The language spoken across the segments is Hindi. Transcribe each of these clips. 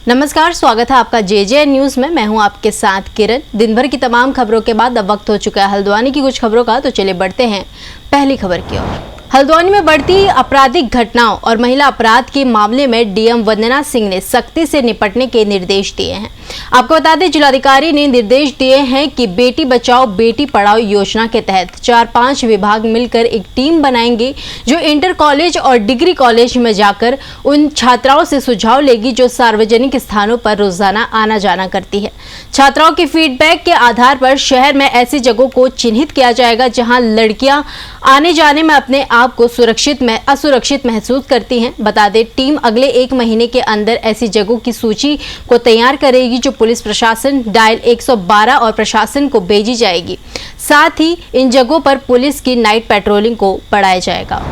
नमस्कार, स्वागत है आपका जेजे न्यूज में। मैं हूं आपके साथ किरण। दिन भर की तमाम खबरों के बाद अब वक्त हो चुका है हल्द्वानी की कुछ खबरों का, तो चलिए बढ़ते हैं पहली खबर की ओर। हल्द्वानी में बढ़ती आपराधिक घटनाओं और महिला अपराध के मामले में डीएम वंदना सिंह ने सख्ती से निपटने के निर्देश दिए हैं। आपको बता दें, जिलाधिकारी ने निर्देश दिए हैं कि बेटी बचाओ बेटी पढ़ाओ योजना के तहत 4-5 विभाग मिलकर एक टीम बनाएंगे जो इंटर कॉलेज और डिग्री कॉलेज में जाकर उन छात्राओं से सुझाव लेगी जो सार्वजनिक स्थानों पर रोजाना आना जाना करती है। छात्राओं के फीडबैक के आधार पर शहर में ऐसी जगहों को चिन्हित किया जाएगा जहां लड़कियां आने जाने में अपने आप को असुरक्षित महसूस करती हैं। बता दें, टीम अगले 1 महीने के अंदर ऐसी जगहों की सूची को तैयार करेगी जो पुलिस प्रशासन, डायल 112 और प्रशासन को भेजी जाएगी। साथ ही इन जगहों पर पुलिस की नाइट पेट्रोलिंग को बढ़ाया जाएगा।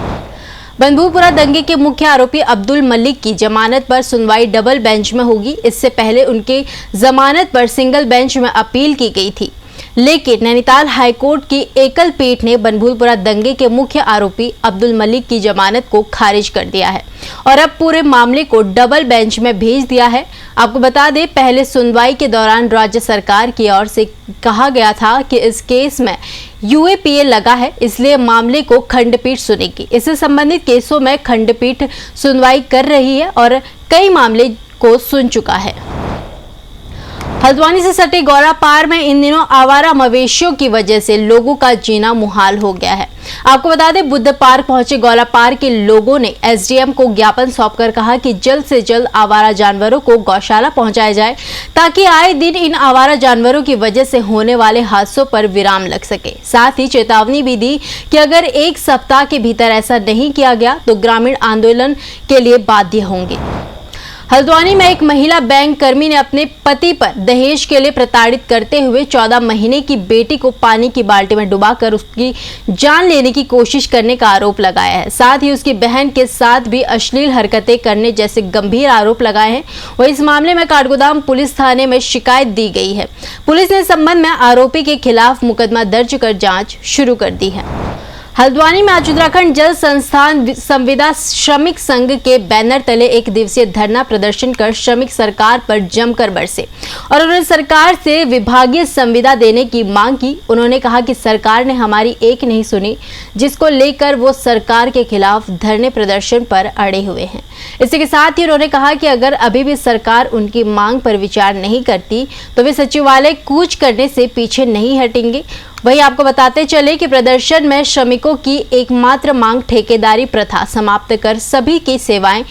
बनभूलपुरा दंगे के मुख्य आरोपी अब्दुल मलिक की जमानत पर सुनवाई डबल बेंच में होगी। इससे पहले उनके जमानत पर सिंगल बेंच में अपील की गई थी, लेकिन नैनीताल हाईकोर्ट की एकल पीठ ने बनभूलपुरा दंगे के मुख्य आरोपी अब्दुल मलिक की जमानत को खारिज कर दिया है और अब पूरे मामले को डबल बेंच में भेज दिया है। आपको बता दें, पहले सुनवाई के दौरान राज्य सरकार की ओर से कहा गया था कि इस केस में यूएपीए लगा है, इसलिए मामले को खंडपीठ सुनेगी। इससे संबंधित केसों में खंडपीठ सुनवाई कर रही है और कई मामले को सुन चुका है। हल्द्वानी से सटे गौरापार में इन दिनों आवारा मवेशियों की वजह से लोगों का जीना मुहाल हो गया है। आपको बता दें, बुद्ध पार्क पहुंचे गौरापार के लोगों ने एसडीएम को ज्ञापन सौंपकर कहा कि जल्द से जल्द आवारा जानवरों को गौशाला पहुंचाया जाए ताकि आए दिन इन आवारा जानवरों की वजह से होने वाले हादसों पर विराम लग सके। साथ ही चेतावनी भी दी कि अगर 1 सप्ताह के भीतर ऐसा नहीं किया गया तो ग्रामीण आंदोलन के लिए बाध्य होंगे। हल्द्वानी में एक महिला बैंक कर्मी ने अपने पति पर दहेज के लिए प्रताड़ित करते हुए 14 महीने की बेटी को पानी की बाल्टी में डुबाकर उसकी जान लेने की कोशिश करने का आरोप लगाया है। साथ ही उसकी बहन के साथ भी अश्लील हरकतें करने जैसे गंभीर आरोप लगाए हैं। वह इस मामले में काठगोदाम पुलिस थाने में शिकायत दी गई है। पुलिस ने इस संबंध में आरोपी के खिलाफ मुकदमा दर्ज कर जाँच शुरू कर दी है। हल्द्वानी में आज उत्तराखंड जल संस्थान संविदा श्रमिक संघ के बैनर तले 1 दिवसीय धरना प्रदर्शन कर श्रमिक सरकार पर जमकर बरसे और उन्होंने सरकार से विभागीय संविदा देने की मांग की। उन्होंने कहा कि सरकार ने हमारी एक नहीं सुनी, जिसको लेकर वो सरकार के खिलाफ धरने प्रदर्शन पर अड़े हुए हैं। इसी के साथ ही उन्होंने कहा कि अगर अभी भी सरकार उनकी मांग पर विचार नहीं करती तो वे सचिवालय कूच करने से पीछे नहीं हटेंगे। वहीं आपको बताते चले कि प्रदर्शन में श्रमिकों की एकमात्र मांग ठेकेदारी प्रथा समाप्त कर सभी की सेवाएं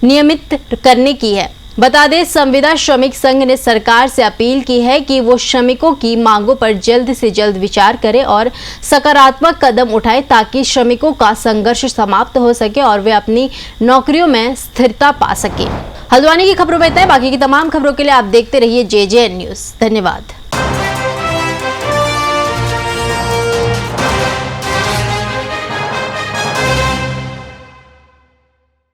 नियमित करने की है। बता दें, संविदा श्रमिक संघ ने सरकार से अपील की है कि वो श्रमिकों की मांगों पर जल्द से जल्द विचार करे और सकारात्मक कदम उठाए ताकि श्रमिकों का संघर्ष समाप्त हो सके और वे अपनी नौकरियों में स्थिरता पा सके। हल्द्वानी की खबरों में इतना है। बाकी की तमाम खबरों के लिए आप देखते रहिए जेजे न्यूज। धन्यवाद।